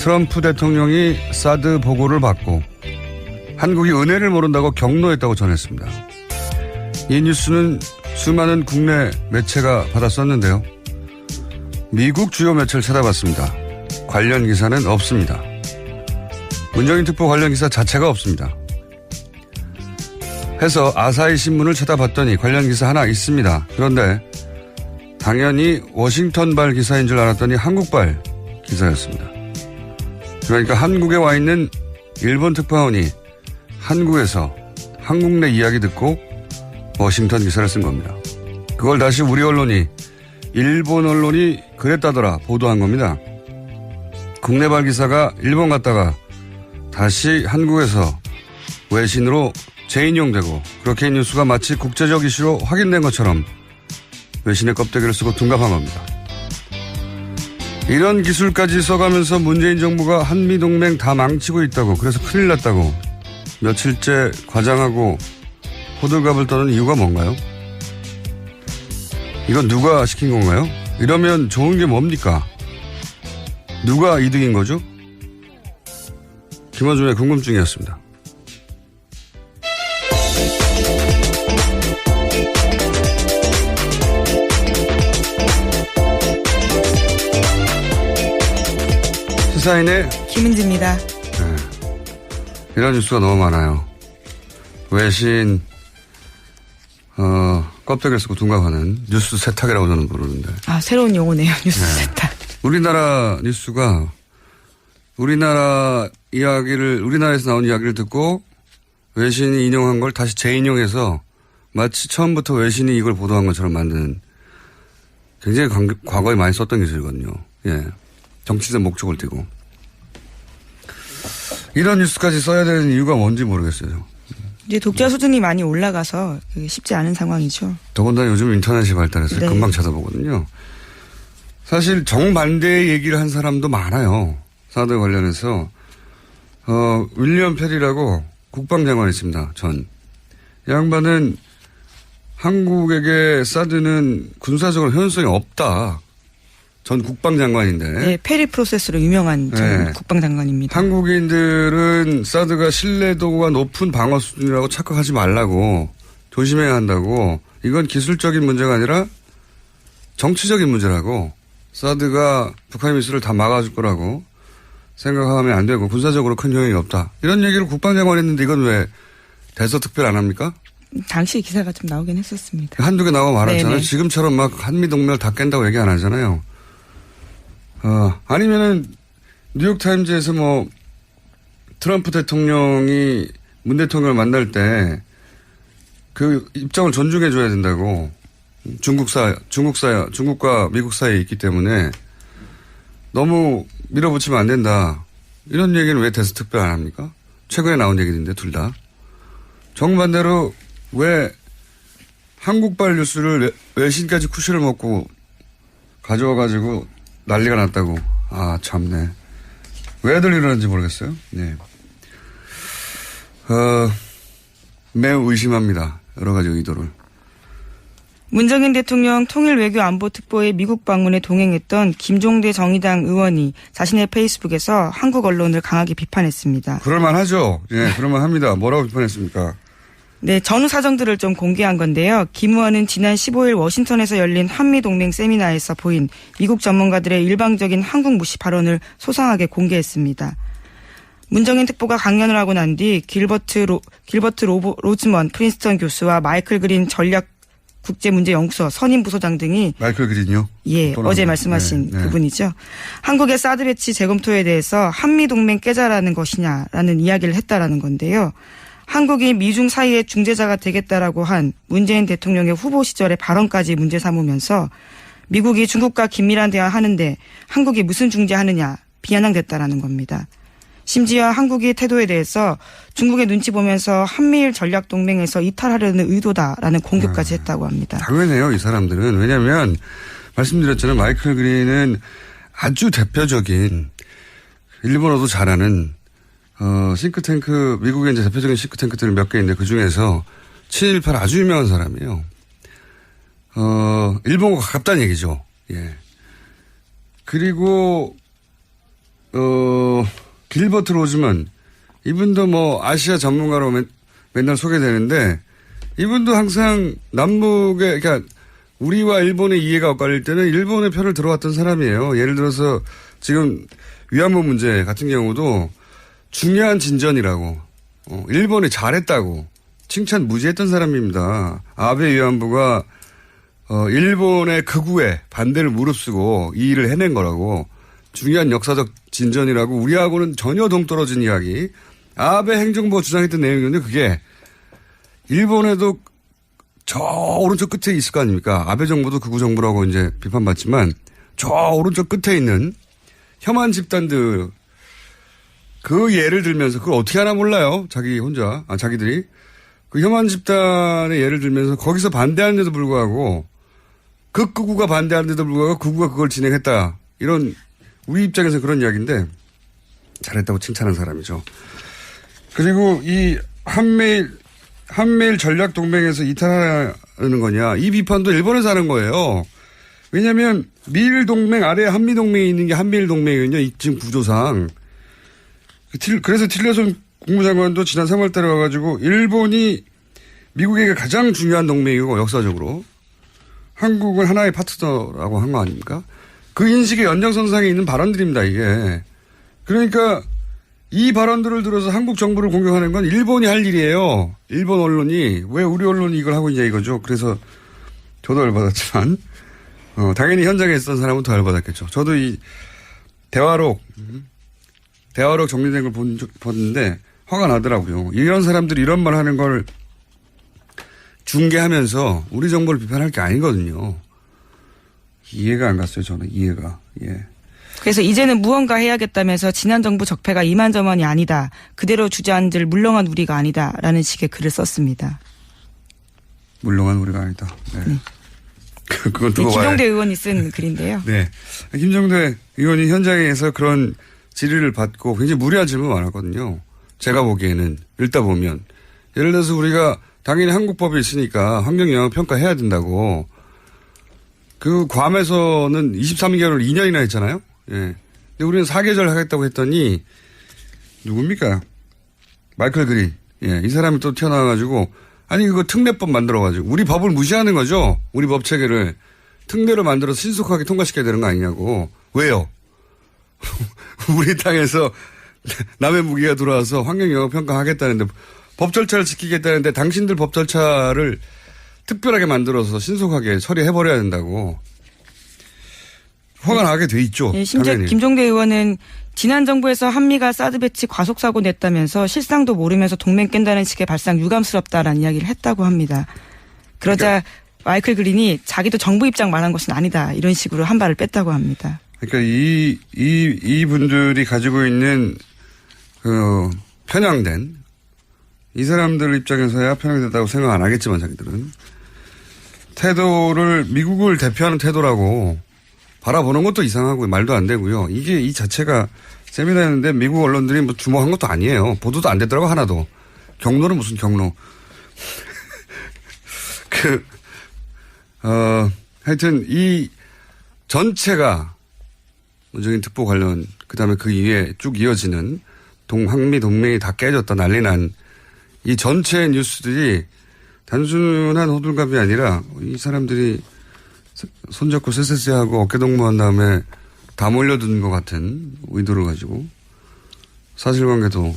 트럼프 대통령이 사드 보고를 받고 한국이 은혜를 모른다고 격노했다고 전했습니다. 이 뉴스는 수많은 국내 매체가 받았었는데요. 미국 주요 매체를 찾아봤습니다. 관련 기사는 없습니다. 문정인 특보 관련 기사 자체가 없습니다. 해서 아사히 신문을 찾아봤더니 관련 기사 하나 있습니다. 그런데 당연히 워싱턴발 기사인 줄 알았더니 한국발 기사였습니다. 그러니까 한국에 와 있는 일본 특파원이 한국에서 한국 내 이야기 듣고 워싱턴 기사를 쓴 겁니다. 그걸 다시 우리 언론이 일본 언론이 그랬다더라 보도한 겁니다. 국내발 기사가 일본 갔다가 다시 한국에서 외신으로 재인용되고 그렇게 뉴스가 마치 국제적 이슈로 확인된 것처럼 외신의 껍데기를 쓰고 둔갑한 겁니다. 이런 기술까지 써가면서 문재인 정부가 한미동맹 다 망치고 있다고, 그래서 큰일 났다고 며칠째 과장하고 호들갑을 떠는 이유가 뭔가요? 이건 누가 시킨 건가요? 이러면 좋은 게 뭡니까? 누가 이득인 거죠? 김원준의 궁금증이었습니다. 시사인의 김은지입니다. 네. 이런 뉴스가 너무 많아요. 외신 껍데기를 쓰고 둥갑하는 뉴스 세탁이라고 저는 부르는데. 아, 새로운 용어네요. 뉴스 세탁. 우리나라 뉴스가 우리나라에서 나온 이야기를 듣고 외신이 인용한 걸 다시 재인용해서 마치 처음부터 외신이 이걸 보도한 것처럼 만드는, 굉장히 과거에 많이 썼던 기술이거든요. 예. 정치적 목적을 띠고. 이런 뉴스까지 써야 되는 이유가 뭔지 모르겠어요. 이제 독자 수준이 많이 올라가서 그게 쉽지 않은 상황이죠. 더군다나 요즘 인터넷이 발달해서 네. 금방 찾아보거든요. 사실 정반대의 얘기를 한 사람도 많아요. 사드 관련해서. 윌리엄 페리라고 국방장관이 있습니다. 이 양반은 한국에게 사드는 군사적으로 효용성이 없다. 전 국방장관인데. 네, 페리 프로세스로 유명한 전 네. 국방장관입니다. 한국인들은 사드가 신뢰도가 높은 방어 수준이라고 착각하지 말라고, 조심해야 한다고, 이건 기술적인 문제가 아니라 정치적인 문제라고, 사드가 북한 미술을 다 막아줄 거라고 생각하면 안 되고 군사적으로 큰 효용이 없다. 이런 얘기를 국방장관이 했는데 이건 왜 대서특별 안 합니까? 당시 기사가 좀 나오긴 했었습니다. 한두 개 나와 말았잖아요. 네네. 지금처럼 막 한미동맹을 다 깬다고 얘기 안 하잖아요. 아니면은 뉴욕타임즈에서 트럼프 대통령이 문 대통령을 만날 때 그 입장을 존중해 줘야 된다고, 중국과 미국 사이에 있기 때문에 너무 밀어붙이면 안 된다. 이런 얘기는 왜 대서특별 안 합니까? 최근에 나온 얘기인데 둘 다. 정반대로 왜 한국발 뉴스를 외신까지 쿠션을 먹고 가져와가지고 난리가 났다고. 아, 참네. 왜들 이러는지 모르겠어요. 네. 매우 의심합니다. 여러 가지 의도를. 문정인 대통령 통일외교안보특보의 미국 방문에 동행했던 김종대 정의당 의원이 자신의 페이스북에서 한국 언론을 강하게 비판했습니다. 그럴만하죠. 예, 그럴만합니다. 뭐라고 비판했습니까? 네, 전후 사정들을 좀 공개한 건데요. 김 의원은 지난 15일 워싱턴에서 열린 한미동맹 세미나에서 보인 미국 전문가들의 일방적인 한국 무시 발언을 소상하게 공개했습니다. 문정인 특보가 강연을 하고 난 뒤 길버트 로즈먼 프린스턴 교수와 마이클 그린 전략 국제문제연구소 선임 부소장 등이 마이클 그린요? 예, 어제 말씀하신 그분이죠. 한국의 사드 배치 재검토에 대해서 한미동맹 깨자라는 것이냐라는 이야기를 했다라는 건데요. 한국이 미중 사이의 중재자가 되겠다라고 한 문재인 대통령의 후보 시절의 발언까지 문제 삼으면서 미국이 중국과 긴밀한 대화하는데 한국이 무슨 중재하느냐 비아냥댔다라는 겁니다. 심지어 한국의 태도에 대해서 중국의 눈치 보면서 한미일 전략동맹에서 이탈하려는 의도다라는 공격까지 했다고 합니다. 당연해요, 이 사람들은. 왜냐하면 말씀드렸잖아요. 마이클 그린은 아주 대표적인, 일본어도 잘하는 싱크탱크, 미국의 이제 대표적인 싱크탱크들이 몇 개 있는데 그중에서 친일파를 아주 유명한 사람이에요. 일본과 가깝다는 얘기죠. 예. 그리고 길버트 로즈먼 이분도 뭐 아시아 전문가로 맨날 소개되는데 이분도 항상 남북의 그러니까 우리와 일본의 이해가 엇갈릴 때는 일본의 편을 들어왔던 사람이에요. 예를 들어서 지금 위안부 문제 같은 경우도 중요한 진전이라고 일본이 잘했다고 칭찬 무지했던 사람입니다. 아베 위안부가 일본의 극우에 반대를 무릅쓰고 이 일을 해낸 거라고 중요한 역사적 진전이라고 우리하고는 전혀 동떨어진 이야기. 아베 행정부가 주장했던 내용이었는데 그게 일본에도 저 오른쪽 끝에 있을 거 아닙니까? 아베 정부도 극우 정부라고 이제 비판받지만 저 오른쪽 끝에 있는 혐한 집단들 그 예를 들면서 그걸 어떻게 하나 몰라요. 자기들이. 그 혐한 집단의 예를 들면서 거기서 반대하는데도 불구하고 극우가 반대하는데도 불구하고 극우가 그걸 진행했다. 이런 우리 입장에서 그런 이야기인데 잘했다고 칭찬한 사람이죠. 그리고 이 한미일 전략동맹에서 이탈하는 거냐. 이 비판도 일본에서 하는 거예요. 왜냐하면 미일 동맹 아래에 한미 동맹이 있는 게 한미일 동맹이거든요. 지금 구조상. 그래서 틸러슨 국무장관도 지난 3월 달에 와가지고 일본이 미국에게 가장 중요한 동맹이고 역사적으로 한국은 하나의 파트너라고 한 거 아닙니까? 그 인식의 연장선상에 있는 발언들입니다, 이게. 그러니까 이 발언들을 들어서 한국 정부를 공격하는 건 일본이 할 일이에요. 일본 언론이. 왜 우리 언론이 이걸 하고 있냐 이거죠. 그래서 저도 열받았지만, 당연히 현장에 있었던 사람은 더 열받았겠죠. 저도 이 대화록 정리된 걸 봤는데 화가 나더라고요. 이런 사람들이 이런 말 하는 걸 중계하면서 우리 정부를 비판할 게 아니거든요. 이해가 안 갔어요, 저는. 이해가. 예. 그래서 이제는 무언가 해야겠다면서 지난 정부 적폐가 이만저만이 아니다. 그대로 주저앉을 물렁한 우리가 아니다라는 식의 글을 썼습니다. 물렁한 우리가 아니다. 네. 네. 그건 두고 봐야. 김종대 의원이 쓴 글인데요. 네. 김종대 의원이 현장에서 그런 질의를 받고 굉장히 무리한 질문 많았거든요. 제가 보기에는 읽다 보면 예를 들어서 우리가 당연히 한국법이 있으니까 환경영향평가 해야 된다고 그 괌에서는 23개월을 2년이나 했잖아요. 예. 근데 우리는 4계절 하겠다고 했더니 누굽니까? 마이클 그린. 예. 이 사람이 또 튀어나와가지고 아니 그거 특례법 만들어가지고 우리 법을 무시하는 거죠. 우리 법 체계를 특례를 만들어서 신속하게 통과시켜야 되는 거 아니냐고. 왜요? 우리 땅에서 남의 무기가 들어와서 환경영향평가 하겠다는데 법 절차를 지키겠다는데 당신들 법 절차를 특별하게 만들어서 신속하게 처리해버려야 된다고. 화가 나게 돼 있죠. 네, 심지어 당연히. 김종대 의원은 지난 정부에서 한미가 사드 배치 과속사고 냈다면서 실상도 모르면서 동맹 깬다는 식의 발상 유감스럽다라는 이야기를 했다고 합니다. 그러자 그러니까 마이클 그린이 자기도 정부 입장 말한 것은 아니다. 이런 식으로 한 발을 뺐다고 합니다. 그러니까 이 분들이 가지고 있는 그 편향된 이 사람들 입장에서야 편향됐다고 생각 안 하겠지만 자기들은 태도를 미국을 대표하는 태도라고 바라보는 것도 이상하고 말도 안 되고요. 이게 이 자체가 세미나였는데 미국 언론들이 뭐 주목한 것도 아니에요. 보도도 안 됐더라고 하나도. 경로는 무슨 경로. 하여튼 이 전체가 문재인 특보 관련 그다음에 그 이후에 쭉 이어지는 한미 동맹이 다 깨졌다 난리 난 이 전체 뉴스들이 단순한 호들갑이 아니라 이 사람들이 손잡고 쎄쎄쎄하고 어깨동무한 다음에 다 몰려드는 것 같은 의도를 가지고 사실관계도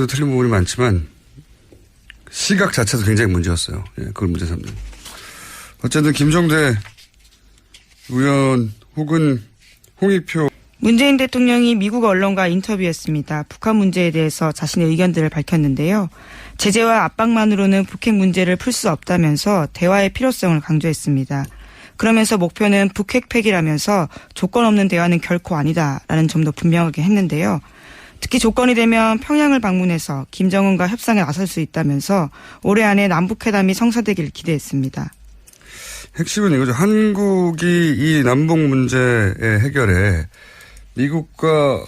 틀린 부분이 많지만 시각 자체도 굉장히 문제였어요. 예, 그걸 문제 삼는. 어쨌든 김종대 의원 혹은 홍익표 문재인 대통령이 미국 언론과 인터뷰했습니다. 북한 문제에 대해서 자신의 의견들을 밝혔는데요. 제재와 압박만으로는 북핵 문제를 풀 수 없다면서 대화의 필요성을 강조했습니다. 그러면서 목표는 북핵 폐기라면서 조건 없는 대화는 결코 아니다라는 점도 분명하게 했는데요. 특히 조건이 되면 평양을 방문해서 김정은과 협상에 나설 수 있다면서 올해 안에 남북회담이 성사되길 기대했습니다. 핵심은 이거죠. 한국이 이 남북 문제의 해결에 미국과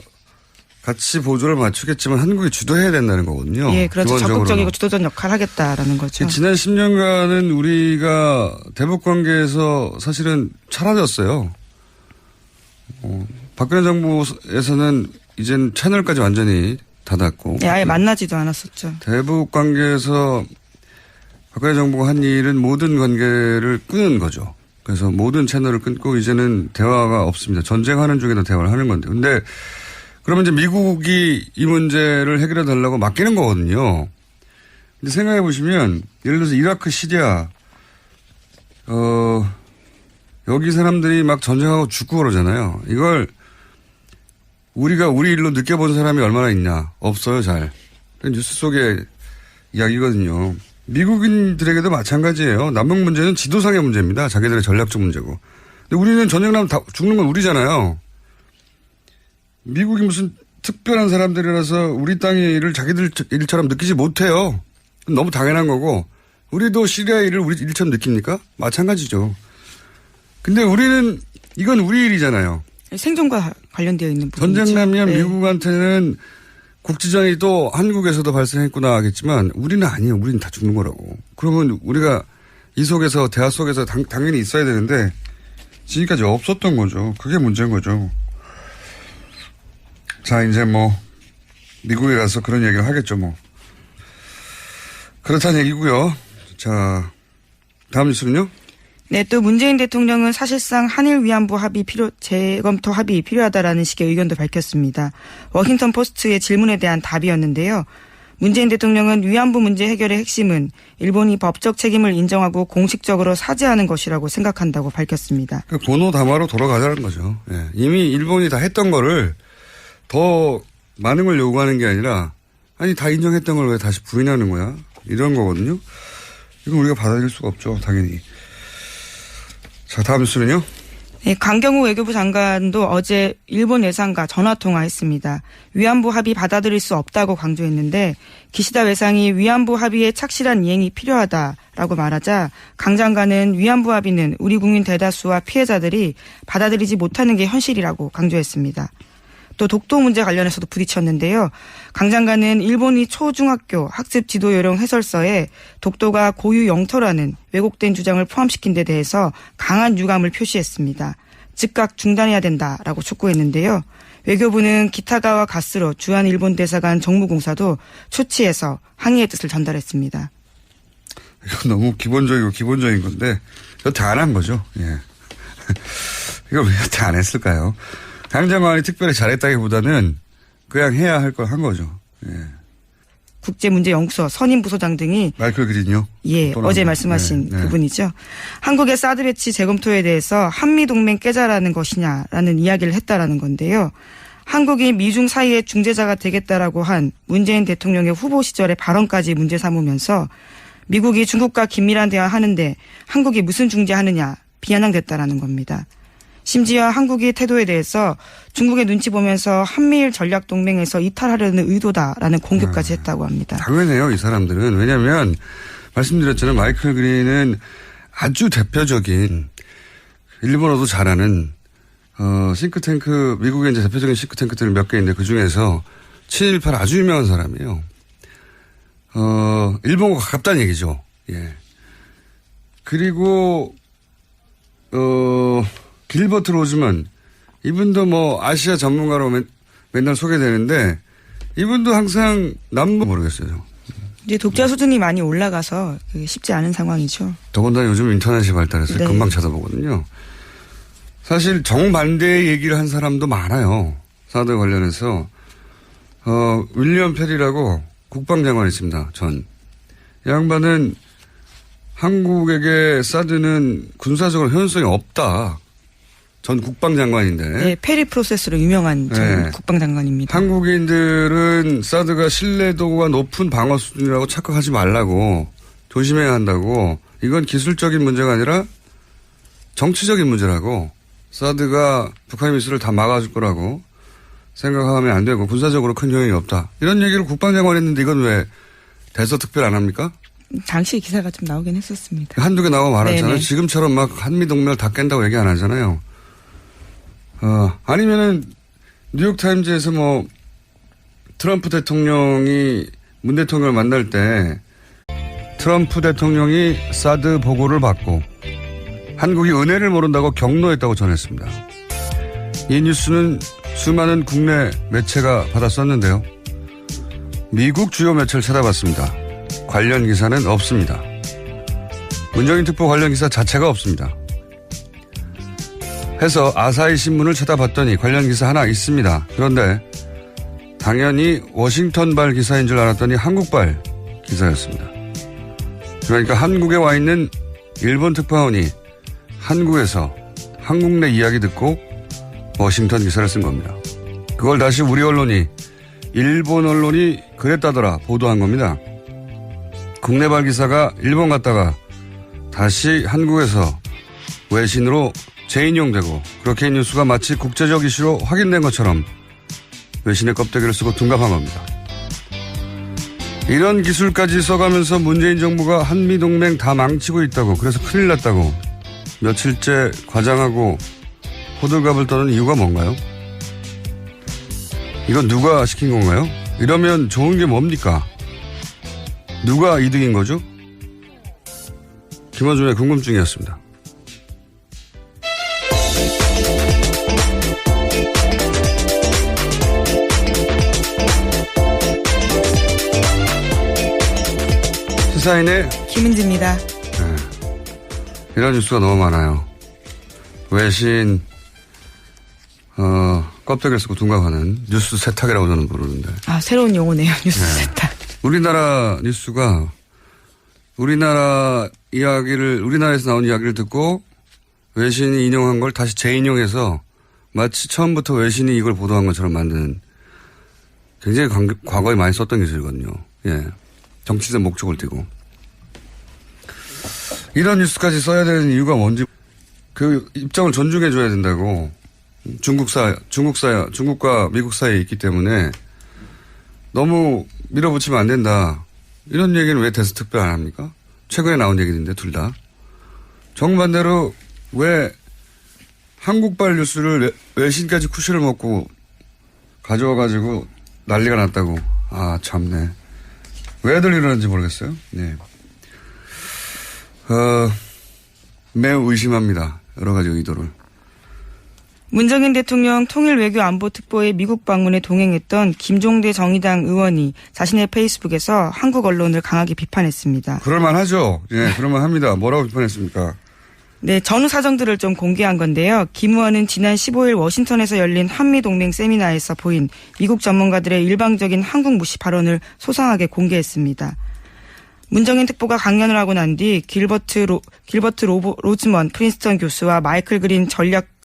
같이 보조를 맞추겠지만 한국이 주도해야 된다는 거거든요. 예, 그렇죠. 적극적이고 주도적 역할을 하겠다라는 거죠. 지난 10년간은 우리가 대북 관계에서 사실은 사라졌어요. 박근혜 정부에서는 이젠 채널까지 완전히 닫았고. 네, 아예 만나지도 않았었죠. 대북 관계에서 박근혜 정부가 한 일은 모든 관계를 끊은 거죠. 그래서 모든 채널을 끊고 이제는 대화가 없습니다. 전쟁하는 중에도 대화를 하는 건데. 근데 그러면 이제 미국이 이 문제를 해결해 달라고 맡기는 거거든요. 근데 생각해 보시면 예를 들어서 이라크, 시리아, 여기 사람들이 막 전쟁하고 죽고 그러잖아요. 이걸 우리가 우리 일로 느껴본 사람이 얼마나 있냐. 없어요, 잘. 뉴스 속의 이야기거든요. 미국인들에게도 마찬가지예요. 남북 문제는 지도상의 문제입니다. 자기들의 전략적 문제고. 근데 우리는 전쟁 나면 다 죽는 건 우리잖아요. 미국이 무슨 특별한 사람들이라서 우리 땅의 일을 자기들 일처럼 느끼지 못해요. 너무 당연한 거고. 우리도 시리아 일을 우리 일처럼 느낍니까? 마찬가지죠. 근데 우리는 이건 우리 일이잖아요. 생존과 관련되어 있는 부분이죠. 전쟁 나면 네. 미국한테는 국지전이 또 한국에서도 발생했구나 하겠지만 우리는 아니에요. 우리는 다 죽는 거라고. 그러면 우리가 이 속에서 대화 속에서 당연히 있어야 되는데 지금까지 없었던 거죠. 그게 문제인 거죠. 자, 이제 뭐 미국에 가서 그런 얘기를 하겠죠. 뭐 그렇다는 얘기고요. 자, 다음 뉴스는요. 네, 또 문재인 대통령은 사실상 한일 위안부 재검토 합의 필요하다라는 식의 의견도 밝혔습니다. 워싱턴 포스트의 질문에 대한 답이었는데요. 문재인 대통령은 위안부 문제 해결의 핵심은 일본이 법적 책임을 인정하고 공식적으로 사죄하는 것이라고 생각한다고 밝혔습니다. 그 본호 담화로 돌아가자는 거죠. 예. 이미 일본이 다 했던 거를 더 많은 걸 요구하는 게 아니라 아니 다 인정했던 걸 왜 다시 부인하는 거야? 이런 거거든요. 이건 우리가 받아들일 수가 없죠. 당연히. 자, 다음 뉴스는요. 네, 강경호 외교부 장관도 어제 일본 외상과 전화통화했습니다. 위안부 합의 받아들일 수 없다고 강조했는데 기시다 외상이 위안부 합의의 착실한 이행이 필요하다라고 말하자 강 장관은 위안부 합의는 우리 국민 대다수와 피해자들이 받아들이지 못하는 게 현실이라고 강조했습니다. 또 독도 문제 관련해서도 부딪혔는데요. 강 장관은 일본이 초중학교 학습 지도 요령 해설서에 독도가 고유 영토라는 왜곡된 주장을 포함시킨 데 대해서 강한 유감을 표시했습니다. 즉각 중단해야 된다라고 촉구했는데요. 외교부는 기타가와 가스로 주한 일본 대사관 정무공사도 초치해서 항의의 뜻을 전달했습니다. 이건 너무 기본적인 건데 여태 안 한 거죠. 예. 이걸 왜 여태 안 했을까요? 강 장관이 특별히 잘했다기보다는 그냥 해야 할 걸 한 거죠. 예. 국제문제연구소 선임부소장 등이 마이클 그린요? 예, 어제 말씀하신 그분이죠. 한국의 사드 배치 재검토에 대해서 한미동맹 깨자라는 것이냐라는 이야기를 했다라는 건데요. 한국이 미중 사이의 중재자가 되겠다라고 한 문재인 대통령의 후보 시절의 발언까지 문제 삼으면서 미국이 중국과 긴밀한 대화하는데 한국이 무슨 중재하느냐 비아냥됐다라는 겁니다. 심지어 한국의 태도에 대해서 중국의 눈치 보면서 한미일 전략동맹에서 이탈하려는 의도다라는 공격까지 했다고 합니다. 당연해요. 이 사람들은. 왜냐하면 말씀드렸잖아요. 마이클 그린은 아주 대표적인 일본어도 잘하는 싱크탱크 미국의 이제 대표적인 싱크탱크들이 몇 개 있는데 그중에서 718 아주 유명한 사람이에요. 일본과 가깝다는 얘기죠. 예. 그리고 길버트 로즈만 이분도 뭐 아시아 전문가로 맨날 소개되는데 이분도 항상 남부 모르겠어요. 이제 독자 수준이 많이 올라가서 쉽지 않은 상황이죠. 더군다나 요즘 인터넷이 발달해서 네. 금방 찾아보거든요. 사실 정반대의 얘기를 한 사람도 많아요. 사드 관련해서 윌리엄 페리라고 국방장관이 있습니다. 전. 이 양반은 한국에게 사드는 군사적으로 효용성이 없다. 전 국방장관인데. 네, 페리 프로세스로 유명한 전 네. 국방장관입니다. 한국인들은 사드가 신뢰도가 높은 방어 수준이라고 착각하지 말라고 조심해야 한다고. 이건 기술적인 문제가 아니라 정치적인 문제라고. 사드가 북한 미술을 다 막아줄 거라고 생각하면 안 되고 군사적으로 큰 효용이 없다. 이런 얘기를 국방장관이 했는데 이건 왜 대서특별 안 합니까? 당시 기사가 좀 나오긴 했었습니다. 한두 개 나오고 말았잖아요. 네네. 지금처럼 막 한미동맹을 다 깬다고 얘기 안 하잖아요. 아니면은 뉴욕타임즈에서 뭐 트럼프 대통령이 문 대통령을 만날 때 트럼프 대통령이 사드 보고를 받고 한국이 은혜를 모른다고 격노했다고 전했습니다. 이 뉴스는 수많은 국내 매체가 받았었는데요. 미국 주요 매체를 찾아봤습니다. 관련 기사는 없습니다. 문정인 특보 관련 기사 자체가 없습니다. 해서 아사히 신문을 찾아봤더니 관련 기사 하나 있습니다. 그런데 당연히 워싱턴발 기사인 줄 알았더니 한국발 기사였습니다. 그러니까 한국에 와 있는 일본 특파원이 한국에서 한국 내 이야기 듣고 워싱턴 기사를 쓴 겁니다. 그걸 다시 우리 언론이 일본 언론이 그랬다더라 보도한 겁니다. 국내발 기사가 일본 갔다가 다시 한국에서 외신으로 재인용되고 그렇게 뉴스가 마치 국제적 이슈로 확인된 것처럼 외신의 껍데기를 쓰고 둔갑한 겁니다. 이런 기술까지 써가면서 문재인 정부가 한미동맹 다 망치고 있다고, 그래서 큰일 났다고 며칠째 과장하고 호들갑을 떠는 이유가 뭔가요? 이건 누가 시킨 건가요? 이러면 좋은 게 뭡니까? 누가 이득인 거죠? 김어준의 궁금증이었습니다. 시사인의 김은지입니다. 네. 이런 뉴스가 너무 많아요. 외신 껍데기를 쓰고 둔갑하는 뉴스 세탁이라고 저는 부르는데. 아, 새로운 용어네요. 뉴스 세탁. 우리나라 뉴스가 우리나라에서 나온 이야기를 듣고 외신이 인용한 걸 다시 재인용해서 마치 처음부터 외신이 이걸 보도한 것처럼 만드는, 굉장히 과거에 많이 썼던 기술이거든요. 예. 정치적 목적을 띠고. 이런 뉴스까지 써야 되는 이유가 뭔지, 그 입장을 존중해줘야 된다고. 중국과 미국 사이에 있기 때문에 너무 밀어붙이면 안 된다. 이런 얘기는 왜 대서특별 안 합니까? 최근에 나온 얘기인데 둘 다. 정반대로 왜 한국발 뉴스를 외신까지 쿠션을 먹고 가져와가지고 난리가 났다고. 아, 참네. 왜들 이러는지 모르겠어요. 네. 매우 의심합니다. 여러 가지 의도를. 문정인 대통령 통일외교안보특보의 미국 방문에 동행했던 김종대 정의당 의원이 자신의 페이스북에서 한국 언론을 강하게 비판했습니다. 그럴만하죠. 예, 그럴만합니다. 뭐라고 비판했습니까? 네, 전후 사정들을 좀 공개한 건데요. 김 의원은 지난 15일 워싱턴에서 열린 한미동맹 세미나에서 보인 미국 전문가들의 일방적인 한국 무시 발언을 소상하게 공개했습니다. 문정인 특보가 강연을 하고 난 뒤 길버트 로즈먼 프린스턴 교수와 마이클 그린 전략